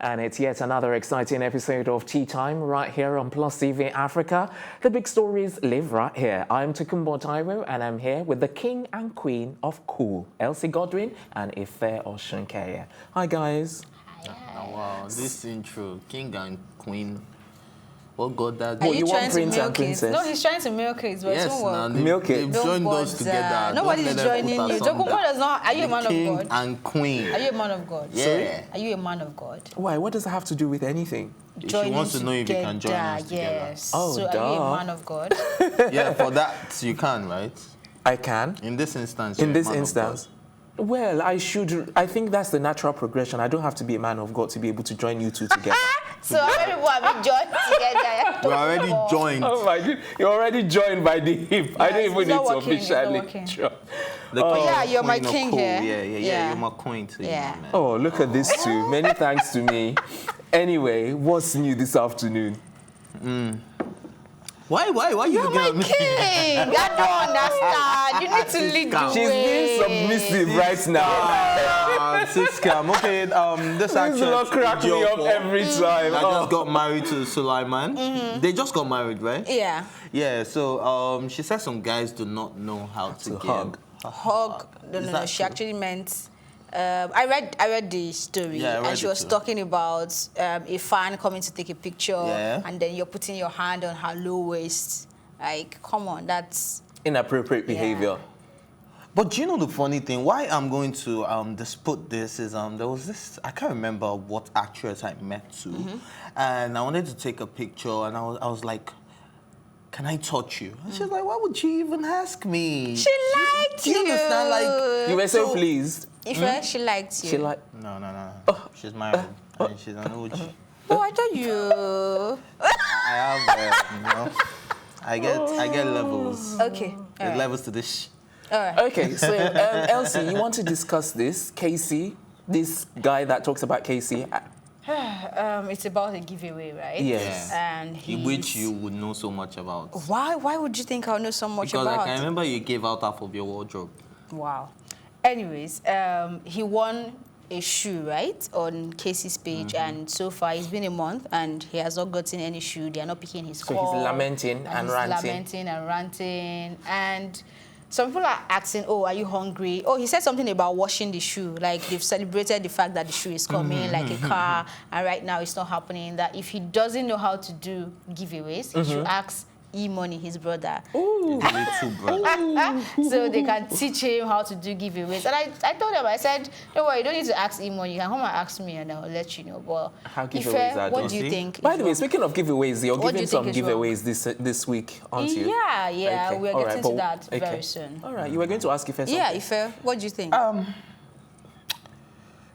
And it's yet another exciting episode of Tea Time right here on Plus TV Africa. The big stories live right here. I'm Tokunbo Taiwo and I'm here with the king and queen of cool, Elsie Godwin and Ife Oshunkeye. Hi guys. Hi. Oh, wow, this intro, king and queen. What God that? Are you want prince and princess? No, he's trying to milk it, but yes, it won't work. Milk it. They've joined us together. Nobody's joining you. Tokunbo does not. Are you a man of king God? and queen. Are you a man of God? Yeah. Sorry? Are you a man of God? Why? What does that have to do with anything? She wants to know if you can join us together. Yes. Oh, so duh. are you a man of God? Yeah, for that you can, right? I can. In this instance. In you're this a man of instance. Well, I think that's the natural progression. I don't have to be a man of God to be able to join you two together. So how many people have been joined together? God. We're already joined. Oh my God, you're already joined by the hip. I don't even need to officially join. Yeah, you're my queen king of cool. here. Yeah, you're my queen too. Yeah. Man. Oh, look at this too. Many thanks to me. Anyway, what's new this afternoon? Why you You're looking my at me? king. I don't understand. You need to lead the She's way. being submissive right now. Scam. Okay, this This actress will crack me up every time. I just got married to Sulaiman. They just got married, right? Yeah. Yeah. So she said some guys do not know how to give. hug. Hug. Is No. that She true? actually meant. I read the story, Yeah, I read and she it was too. talking about a fan coming to take a picture, Yeah. and then you're putting your hand on her low waist. Like, come on, that's Inappropriate behavior. But do you know the funny thing? Why I'm going to dispute this is there was this, I can't remember what actress I met to, and I wanted to take a picture, and I was like, can I touch you? And she's like, why would you even ask me? she liked Do you understand? Like, You were so pleased. Ife, she liked you. She like. no. She's married, and she's an OG. Oh, I thought you. I have, I get levels. Okay. There's levels to this. All right. Okay, so Elsie, you want to discuss this? Casey, this guy that talks about Casey. It's about a giveaway, right? Yes. And Which you would know so much about. Why? Why would you think I'll know so much Because about? I can remember you gave out half of your wardrobe. Wow. Anyways, he won a shoe, right, on Casey's page, and so far it's been a month and he has not gotten any shoe. They are not picking his So call. he's lamenting and he's ranting. lamenting and ranting. And some people are asking, oh, are you hungry? Oh, he said something about washing the shoe. Like, they've celebrated the fact that the shoe is coming, like a car, and right now it's not happening. That if he doesn't know how to do giveaways, he should ask E-Money, his brother. His little brother. So they can teach him how to do giveaways. And I told him, I said, don't worry, you don't need to ask E-Money. You can come and ask me and I'll let you know. But How Ife, giveaways are what done. do you think? By is the way, wrong? speaking of giveaways, you're What do giving you some think is wrong? giveaways this week, aren't you? Yeah, Okay. we're All getting right, to that okay. very soon. All right, you were going to ask Ife something. Yeah, Ife, what do you think?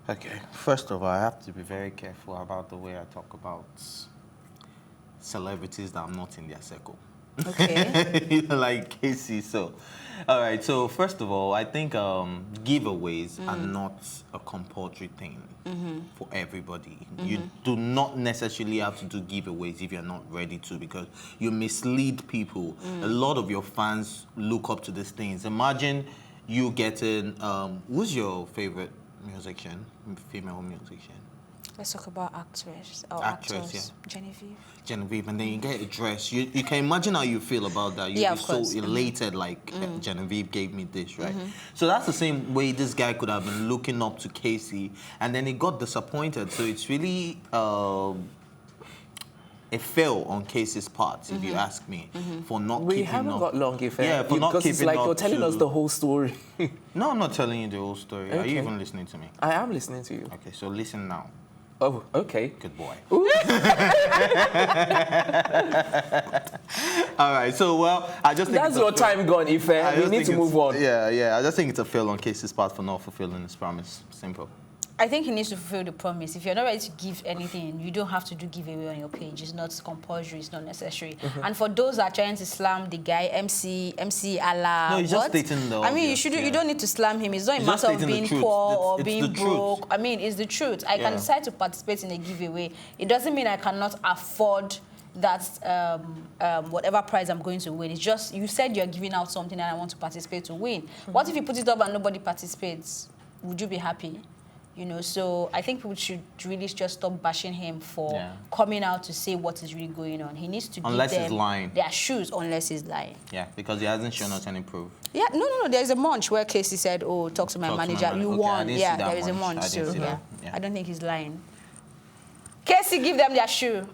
Okay, first of all, I have to be very careful about the way I talk about celebrities that I'm not in their circle. Okay. Like Casey, so. All right, so first of all, I think giveaways are not a compulsory thing for everybody. You do not necessarily have to do giveaways if you're not ready to, because you mislead people. A lot of your fans look up to these things. Imagine you getting, who's your favorite musician, female musician? Let's talk about actress or Actress, actors. Genevieve. Genevieve, and then you get a dress. You can imagine how you feel about that. You'll Yeah, be of so course. elated, like Genevieve gave me this, right? So that's the same way this guy could have been looking up to Casey, and then he got disappointed. So it's really a fail on Casey's part, if you ask me, for not We keeping haven't up. got long, Ife. Yeah, for not because it's keeping like up you're telling to- us the whole story. No, I'm not telling you the whole story. Are Okay. you even listening to me? I am listening to you. Okay, so listen now. Oh, okay. Good boy. All right, so, well, I just think That's it's a your fail. time gone, Ife. I We just need think to it's- move on. Yeah. I just think it's a fail on Casey's part for not fulfilling his promise. Simple. I think he needs to fulfill the promise. If you're not ready to give anything, you don't have to do giveaway on your page. It's not compulsory. It's not necessary. And for those that are trying to slam the guy, MC Allah, No, he's just what? stating the I mean, obvious, you don't need to slam him. It's not a He's just matter of stating the being truth. poor or It's being the truth. broke. I mean, it's the truth. I can Yeah. decide to participate in a giveaway. It doesn't mean I cannot afford that whatever prize I'm going to win. It's just, you said you're giving out something and I want to participate to win. What if you put it up and nobody participates? Would you be happy? You know, so I think people should really just stop bashing him for coming out to say what is really going on. He needs to give them their shoes, unless he's lying. Yeah, because he hasn't shown us any proof. Yeah, no. There's a munch where Casey said, "Oh, talk to my manager. You won." Yeah, there is a munch. So yeah, I don't think he's lying. Casey, give them their shoe.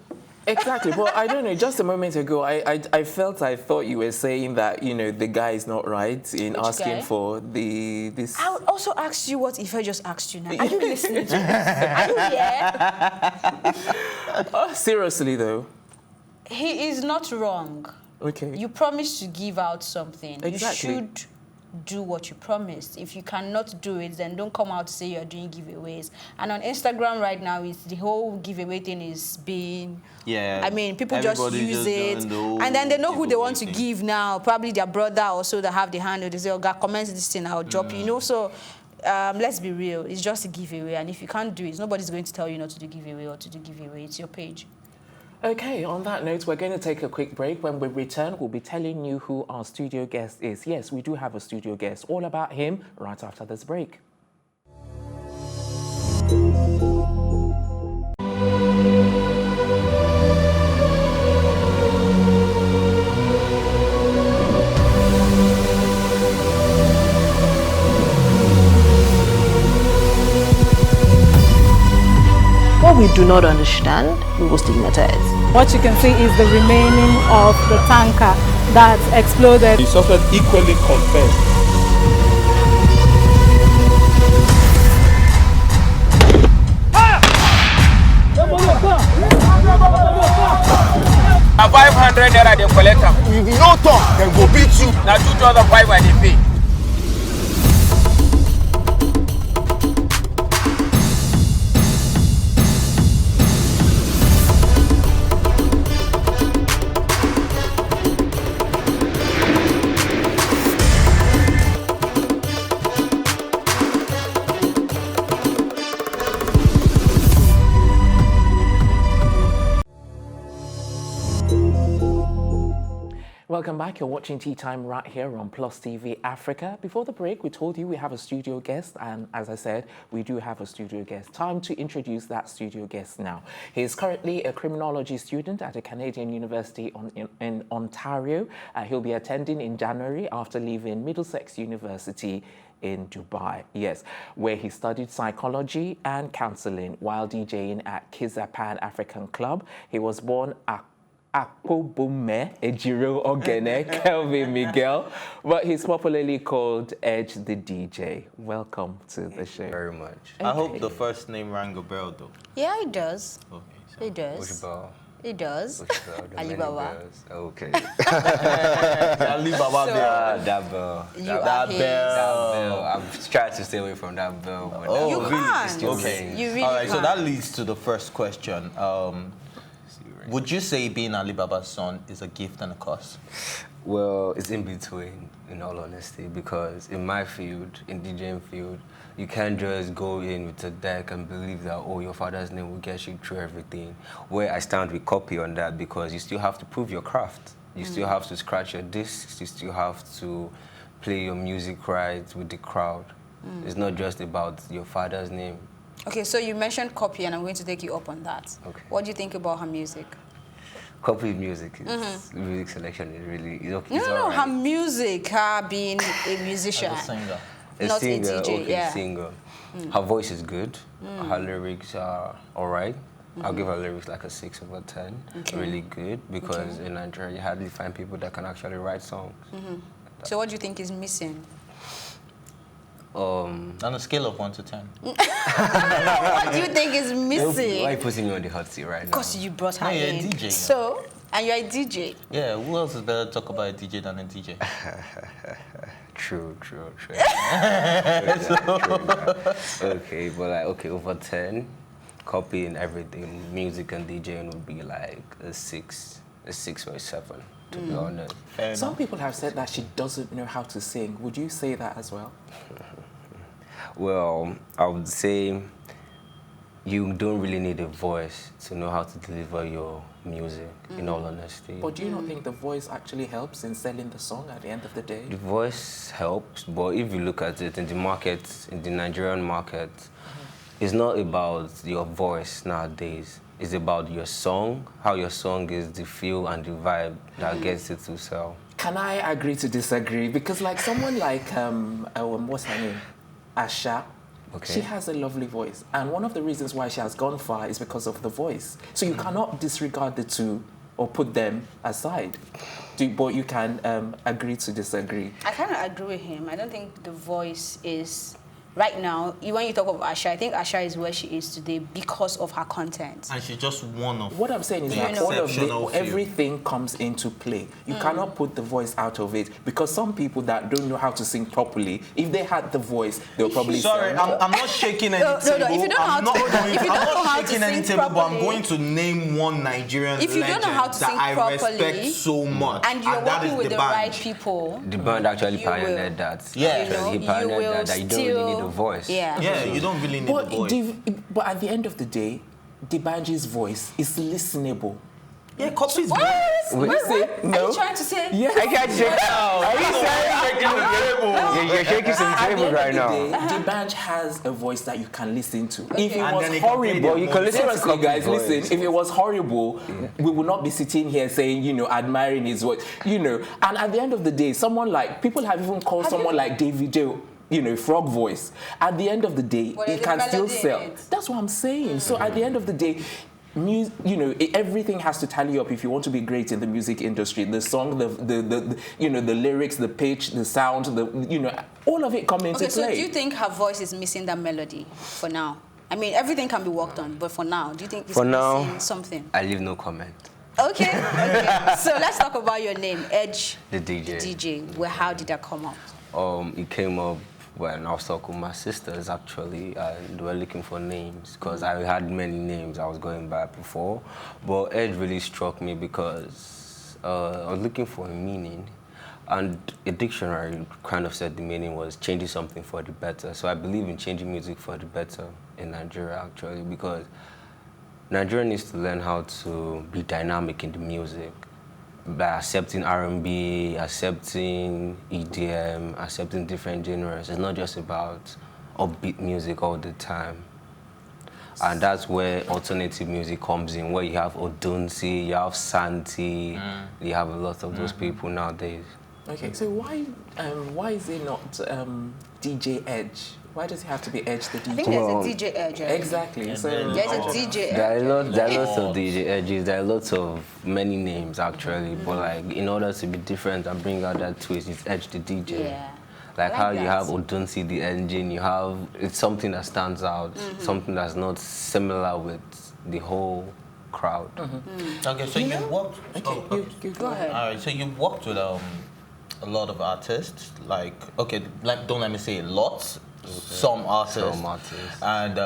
Exactly, but I don't know. Just a moment ago, I thought you were saying that, you know, the guy is not right in asking for this. I would also ask you what Ife just asked you now. Are you listening to this? Are you here? Seriously though, he is not wrong. Okay. You promised to give out something. Exactly. You should do what you promised. If you cannot do it, then don't come out to say you're doing giveaways. And on Instagram right now, the whole giveaway thing is being... Yeah. I mean, people just use it. And then they know who they want to give now. Probably their brother or so that have the handle. They say, oh, God, comment this thing, I'll drop you. You know, so... let's be real. It's just a giveaway. And if you can't do it, nobody's going to tell you not to do giveaway or to do giveaway. It's your page. Okay, on that note, we're going to take a quick break. When we return, we'll be telling you who our studio guest is. Yes, we do have a studio guest. All about him right after this break. What we do not understand, we will stigmatize. What you can see is the remaining of the tanker that exploded. The suspect equally confessed. A 500 naira they collect am. If you no talk, dem go beat you. Na 2,500 they pay. Welcome back. You're watching Tea Time right here on Plus TV Africa. Before the break, we told you we have a studio guest, and as I said, we do have a studio guest. Time to introduce that studio guest now. He is currently a criminology student at a Canadian university in Ontario. He'll be attending in January after leaving Middlesex University in Dubai, yes, where he studied psychology and counseling while DJing at Kizza Pan African Club. He was born Akpobome Ejiro-Oghene Kelvin Miguel, but he's popularly called Edgethedj. Welcome to the show. Very much. Okay. I hope the first name rang a bell, though. Yeah, it does. Okay, so. It does. Which bell? It does. Alibaba. Okay. Alibaba bell. That bell. That bell. I'm trying to stay away from that bell. But Oh, You really? can't. Okay. You really All right, so can't. that leads to the first question. Would you say being Alibaba's son is a gift and a curse? Well, it's in between, in all honesty, because in my field, in DJing field, you can't just go in with a deck and believe that, oh, your father's name will get you through everything. Where I stand with copy on that, because you still have to prove your craft. You still have to scratch your discs. You still have to play your music right with the crowd. It's not just about your father's name. Okay, so you mentioned copy, and I'm going to take you up on that. Okay. What do you think about her music? Copy music, music selection is really okay. No, her music, her being a musician. As a singer. Not singer, a DJ, okay, yeah. singer. Her voice is good. Her lyrics are all right. I'll give her lyrics like a 6/10. Okay. Really good, because in Nigeria you hardly find people that can actually write songs. So what do you think is missing? On a scale of 1 to 10. What do you think is missing? Why are you putting me on the hot seat right now? Because you brought her No, you're a in. DJ. So, and you're a DJ. Yeah, who else is better to talk about a DJ than a DJ? True. Okay, but like, okay, over 10, copying everything, music and DJing would be like a 6 or a 7, to be honest. Fair Some enough. people have said that she doesn't know how to sing. Would you say that as well? Well, I would say you don't really need a voice to know how to deliver your music, in all honesty. But do you not think the voice actually helps in selling the song at the end of the day? The voice helps, but if you look at it in the market, in the Nigerian market, it's not about your voice nowadays. It's about your song, how your song is the feel and the vibe that gets it to sell. Can I agree to disagree? Because like someone like, what's her name? Asha. Okay. She has a lovely voice. And one of the reasons why she has gone far is because of the voice. So you cannot disregard the two or put them aside. But you can agree to disagree. I kind of agree with him. I don't think the voice is... Right now, when you talk of Asha, I think Asha is where she is today because of her content. And she's just one of What I'm saying is that everything comes into play. You cannot put the voice out of it because some people that don't know how to sing properly, if they had the voice, they'll probably Sorry, I'm not shaking any table. No, if you don't know how to sing table, but I'm properly, going to name one Nigerian if you legend don't know how to that sing I properly, respect so much. and you're that working is with the band. right people, The band actually you pioneered will. that. Yeah. Actually, he pioneered that you don't really need a voice. Yeah, you don't really need a voice. But at the end of the day, D'banj's voice is listenable. Yeah, copies. What? No. Are you trying to say? Yeah, I can't shake Are you saying you're shaking some At the table end right of the now? day, D'banj has a voice that you can listen to. If it And was then he can play horrible, their you can own listen. Seriously, guys, voice. listen. If it was horrible, we would not be sitting here saying, admiring his voice, And at the end of the day, someone like people have even called someone like Davido, frog voice. At the end of the day, Well, it can still melody in sell. it. That's what I'm saying. So at the end of the day, everything has to tally up if you want to be great in the music industry. The song, the lyrics, the pitch, the sound, all of it come into Okay, so play. do you think her voice is missing that melody for now? I mean, everything can be worked on, but for now, do you think it's missing something? I leave no comment. Okay. So let's talk about your name, Edge. The DJ. The DJ. How did that come up? It came up when I was talking with my sisters, actually, and we were looking for names, because I had many names I was going by before. But Edge really struck me because I was looking for a meaning, and a dictionary kind of said the meaning was changing something for the better. So I believe in changing music for the better in Nigeria, actually, because Nigeria needs to learn how to be dynamic in the music, by accepting R&B, accepting EDM, accepting different genres. It's not just about upbeat music all the time. And that's where alternative music comes in, where you have Odunsi, you have Santi, you have a lot of those people nowadays. Okay, so why is it not DJ Edge? Why does it have to be Edge the DJ? I think there's a DJ Edge. Right? Exactly. So There's a DJ Edge. There are lots of DJ Edges, there are lots of many names actually, but like in order to be different and bring out that twist, it's Edge the DJ. Yeah. Like I how like you that. have Odunsi the engine, it's something that stands out, something that's not similar with the whole crowd. Okay, so you worked. okay, you Go ahead. All right, so you worked with a lot of artists. Don't let me say a lot. Some artists. Some artists. And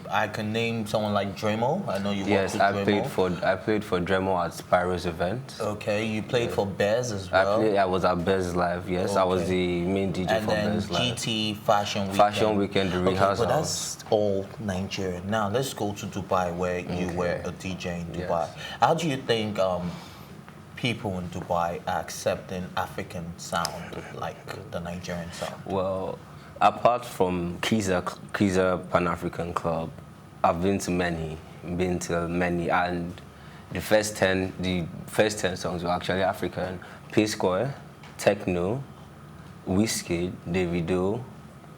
I can name someone like Dremo. I know you worked with Dremo. I played for Dremo at Spyro's event. Okay, you played for Bez as well. I was at Bez Live, yes. Okay. I was the main DJ And for then Bez Live. GT Fashion Weekend. Fashion Weekend, the Okay, rehearsal. but that's all Nigeria. Now let's go to Dubai, where you were a DJ in Dubai. Yes. How do you think people in Dubai are accepting African sound like the Nigerian sound? Well, apart from Kiza Pan-African Club, I've been to many, and the first 10 songs were actually African. P-Square, Techno, Wizkid, Davido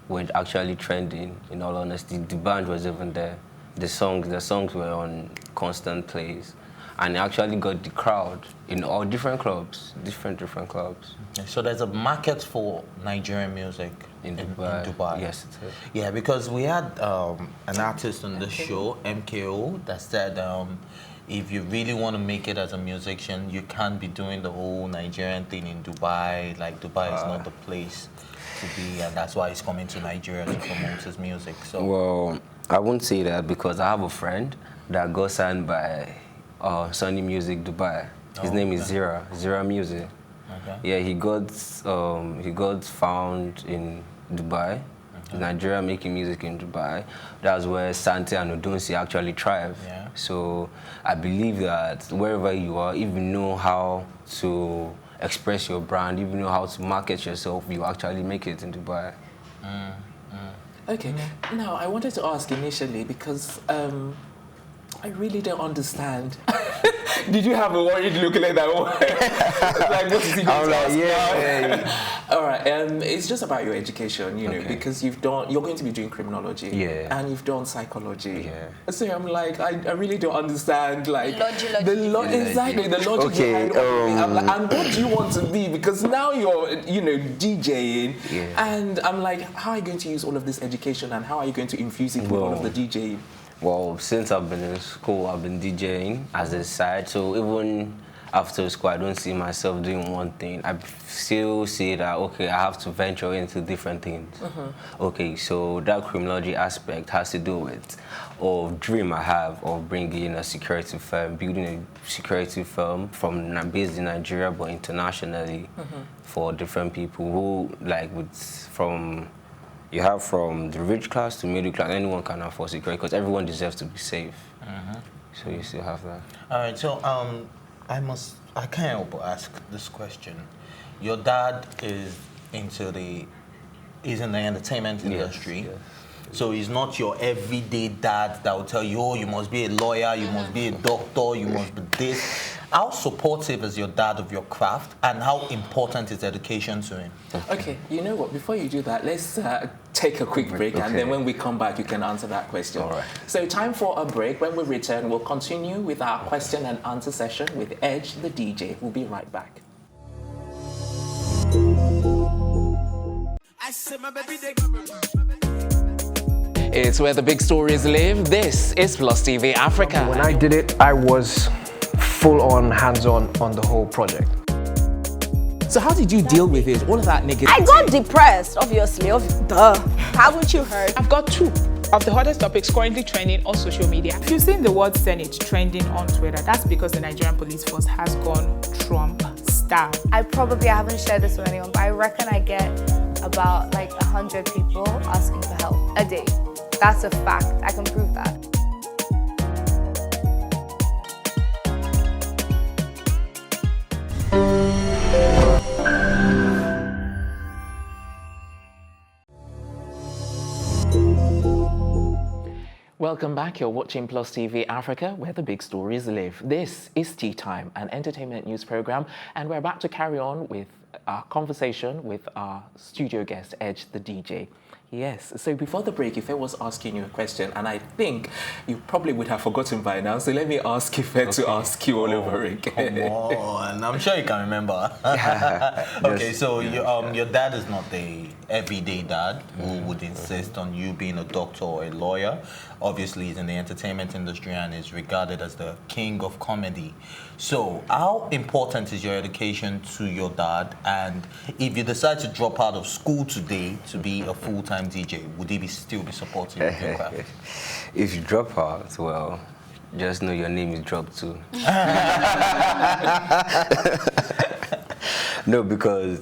were actually trending, in all honesty. The band was even there. The songs were on constant plays. And it actually got the crowd in all different clubs, different clubs. Okay, so there's a market for Nigerian music In Dubai. Yes, it is. Yeah, because we had an artist on the show, MKO, that said if you really want to make it as a musician, you can't be doing the whole Nigerian thing in Dubai. Like, Dubai is not the place to be, and that's why he's coming to Nigeria to promote his music. So, Well, I won't say that because I have a friend that got signed by Sony Music Dubai. His name is Zira Music. okay. Yeah, he got found in Dubai, Nigeria, making music in Dubai. That's where Santi and Odunsi actually thrive. Yeah. So I believe that wherever you are, if you know how to express your brand, if you know how to market yourself, you actually make it in Dubai. Okay. Now, I wanted to ask initially because I really don't understand. Did you have a worried look like that? Like, what is he going to ask now? All right. It's just about your education, you know, because you're going to be doing criminology, and you've done psychology. So I'm like, I really don't understand, like exactly the logic behind I'm like, and what do you want to be? Because now you're, you know, DJing, and I'm like, how are you going to use all of this education, and how are you going to infuse it with all of the DJing? Well, since I've been in school, I've been DJing as a side. So even after school, I don't see myself doing one thing. I still see that, okay, I have to venture into different things. Okay, so that criminology aspect has to do with a dream I have of bringing a security firm, building a security firm based in Nigeria, but internationally for different people who, like, you have from the rich class to middle class, anyone can afford security because everyone deserves to be safe. So you still have that. All right, so I can't help but ask this question. Your dad is in the entertainment industry. Yes. So he's not your everyday dad that will tell you, oh, you must be a lawyer, you must be a doctor, you must be this. How supportive is your dad of your craft, and how important is education to him? Okay, you know what? Before you do that, let's take a quick break, and then when we come back, you can answer that question. All right. So time for a break. When we return, we'll continue with our question and answer session with Edge, the DJ. We'll be right back. It's where the big stories live. This is Plus TV Africa. When I did it, I was full-on, hands-on on the whole project. So how did you deal with it? All of that negativity? I got depressed, obviously. Duh. Haven't you heard? I've got 2 of the hottest topics currently trending on social media. If you've seen the word Senate trending on Twitter, that's because the Nigerian police force has gone Trump style. I probably haven't shared this with anyone, but I reckon I get about like 100 people asking for help a day. That's a fact. I can prove that. Welcome back. You're watching Plus TV Africa, where the big stories live. This is Tea Time, an entertainment news program, and we're about to carry on with our conversation with our studio guest, Edge, the DJ. Yes, so before the break, Ife was asking you a question, and I think you probably would have forgotten by now, so let me ask Ife to ask you all over again. Come on, I'm sure you can remember. Okay, so your dad is not the everyday dad who would insist on you being a doctor or a lawyer. Obviously, he's in the entertainment industry and is regarded as the king of comedy. So how important is your education to your dad? And if you decide to drop out of school today to be a full-time DJ, would he still be supportive of your craft? If you drop out, well, just know your name is dropped too. No, because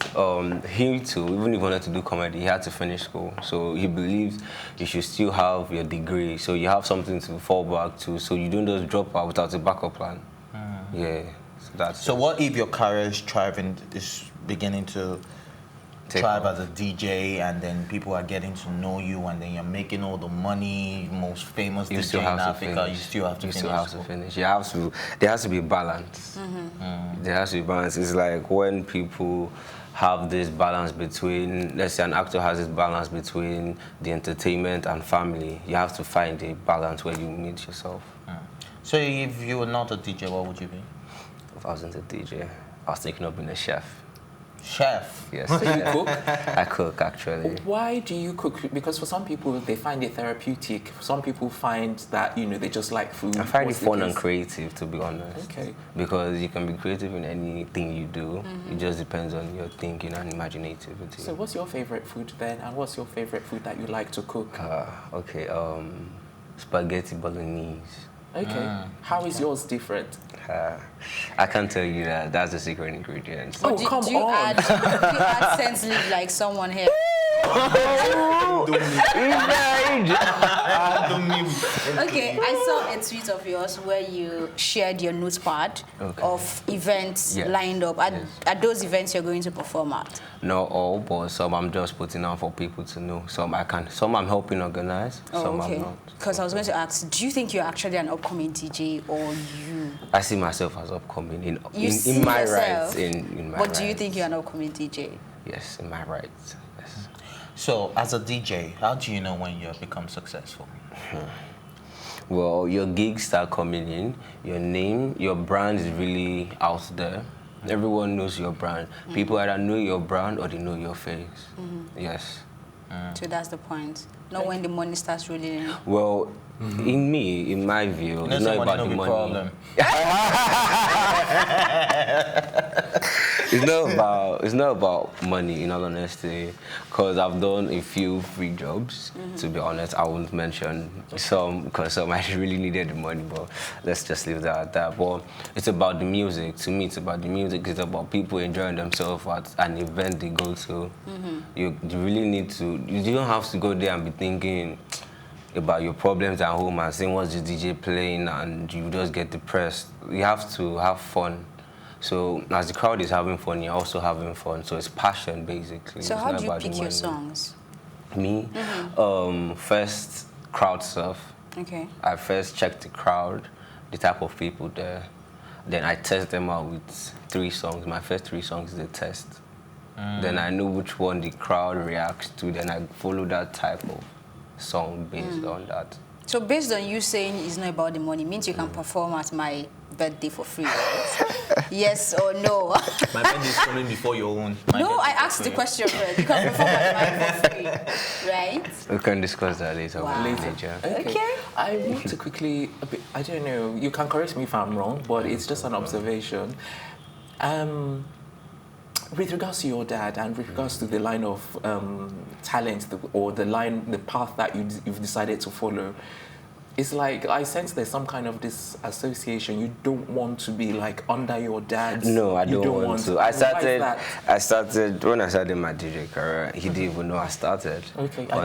him too, even if he wanted to do comedy, he had to finish school. So he believes you should still have your degree, so you have something to fall back to, so you don't just drop out without a backup plan. Yeah, so that's So what if your career is beginning to thrive as a DJ, and then people are getting to know you, and then you're making all the money, most famous DJ in Africa, you still have to finish. There has to be balance. There has to be balance. It's like when people have this balance between, let's say an actor has this balance between the entertainment and family, you have to find a balance where you meet yourself. So if you were not a DJ, what would you be? If I wasn't a DJ, I was thinking of being a chef. Chef? Yes. So you cook? I cook, actually. Why do you cook? Because for some people, they find it therapeutic. Some people find that, you know, they just like food. I find it fun and creative, to be honest. Okay. Because you can be creative in anything you do. It just depends on your thinking and imaginativity. So what's your favorite food then? And what's your favorite food that you like to cook? Spaghetti bolognese. Okay. How is yours different? I can't tell you that. That's the secret ingredient. Oh, come on. Do you add sense like someone here? random mute. Okay, I saw a tweet of yours where you shared your notepad of events lined up. Are those events you're going to perform at? Not all, but some I'm just putting out for people to know. Some I'm helping organize, some I'm not. Because I was going to ask, do you think you're actually an upcoming DJ or you? I see myself as upcoming in my rights. In my But do you think you're an upcoming DJ? Yes, in my rights. Yes. So, as a DJ, how do you know when you have become successful? Well, your gigs start coming in, your name, your brand is really out there. Everyone knows your brand. People either know your brand or they know your face. Yes. So that's the point. Not when the money starts rolling in. Well, in my view, it's not about the money. Problem. It's not about money, in all honesty, because I've done a few free jobs. To be honest, I won't mention some because some I really needed the money, but let's just leave that at that. But it's about the music. To me, it's about the music. It's about people enjoying themselves at an event they go to. You really need to. You don't have to go there and be thinking about your problems at home and saying what's the DJ playing and you just get depressed. You have to have fun. So as the crowd is having fun, you're also having fun. So it's passion, basically. So how do you pick your songs? Me? First, crowd surf. Okay. I first check the crowd, the type of people there. Then I test them out with 3 songs. My first 3 songs is a test. Then I know which one the crowd reacts to. Then I follow that type of song based on that. So based on you saying it's not about the money, means you can perform at my birthday for free, right? Yes or no? My birthday is coming before your own. No, I asked the question first. You can perform at mine for free, right? We can discuss that later. Wow. Later. Okay. I want to quickly, I don't know, you can correct me if I'm wrong, but it's just an observation. With regards to your dad and with regards to the line of talent or the path that you've decided to follow, it's like I sense there's some kind of disassociation. You don't want to be like under your dad's. No, I don't want to. I started when I started my DJ career. He didn't even know I started. Okay, and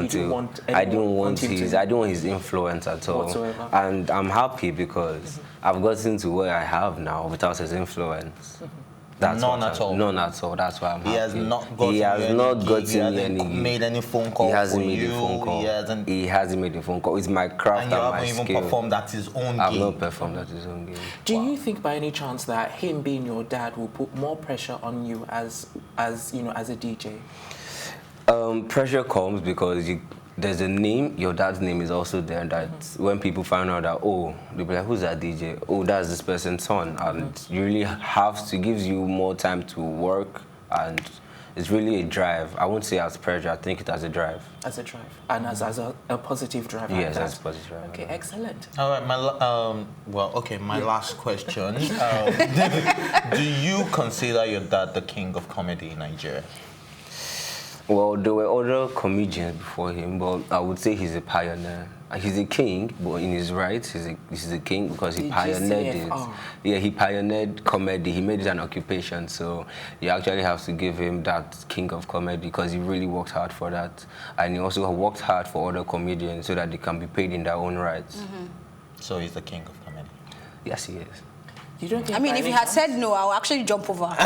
I didn't want his influence at all. Whatsoever. And I'm happy because I've gotten to where I have now without his influence. None at all. None at all. That's why I'm happy. He has not gotten any made any phone call. He hasn't made a phone call. He hasn't made a phone call. It's my craft and my skill. And you haven't even performed at his own game. I've not performed at his own game. Do you think by any chance that him being your dad will put more pressure on you as you know, as a DJ? Pressure comes because there's a name, your dad's name is also there, that when people find out that, oh, they'll be like, who's that DJ? Oh, that's this person's son. And you really have to, gives you more time to work, and it's really a drive. I won't say as pressure, I think it as a drive. As a drive, and as a positive drive. Yes, as a positive drive. Okay, excellent. All right, my last question. Do you consider your dad the king of comedy in Nigeria? Well, there were other comedians before him, but I would say he's a pioneer. He's a king, but in his rights, he's a king because he pioneered it. Yeah, he pioneered comedy. He made it an occupation, so you actually have to give him that king of comedy because he really worked hard for that. And he also worked hard for other comedians so that they can be paid in their own rights. So he's the king of comedy? Yes, he is. You don't think I mean, if he had said no, I'll actually jump over. I'll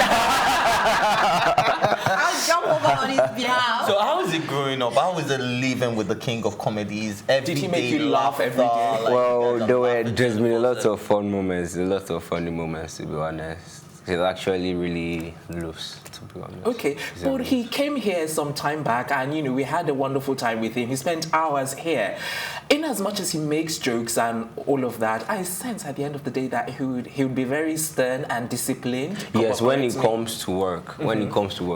jump over on his behalf. So how is it growing up? How is it living with the king of comedies? Did he make you laugh every day? Well, there's been a lot of fun moments, a lot of funny moments, to be honest. He's actually really loose, to be honest. Okay, but he came here some time back and, you know, we had a wonderful time with him. He spent hours here. In as much as he makes jokes and all of that, I sense at the end of the day that he would be very stern and disciplined. Yes, when he comes to work,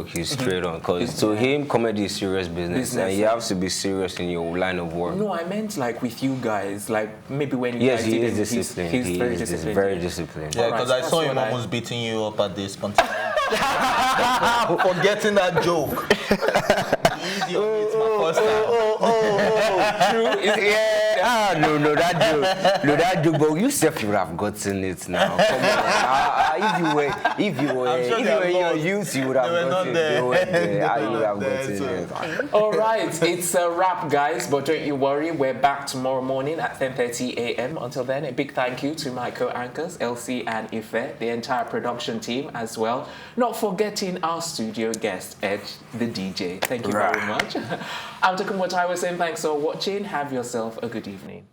he's straight on. Because to him, comedy is serious business. And you have to be serious in your line of work. No, I meant like with you guys, like maybe when you guys did it, disciplined. He's very disciplined. Very disciplined. Yeah, because I saw him almost beating you up at this spontaneous. Forgetting that joke. Easy on me, it's my first time. True. that joke, but you self would have gotten it now. Come on. If you were in your youth, you would have gotten it. You would have gotten it. All right, it's a wrap, guys, but don't you worry, we're back tomorrow morning at 10:30 a.m. Until then, a big thank you to my co-anchors, Elsie and Ife, the entire production team as well. Not forgetting our studio guest, Edge, the DJ. Thank you very much. I'm Tokunbo Taiwo saying thanks for watching. Have yourself a good evening.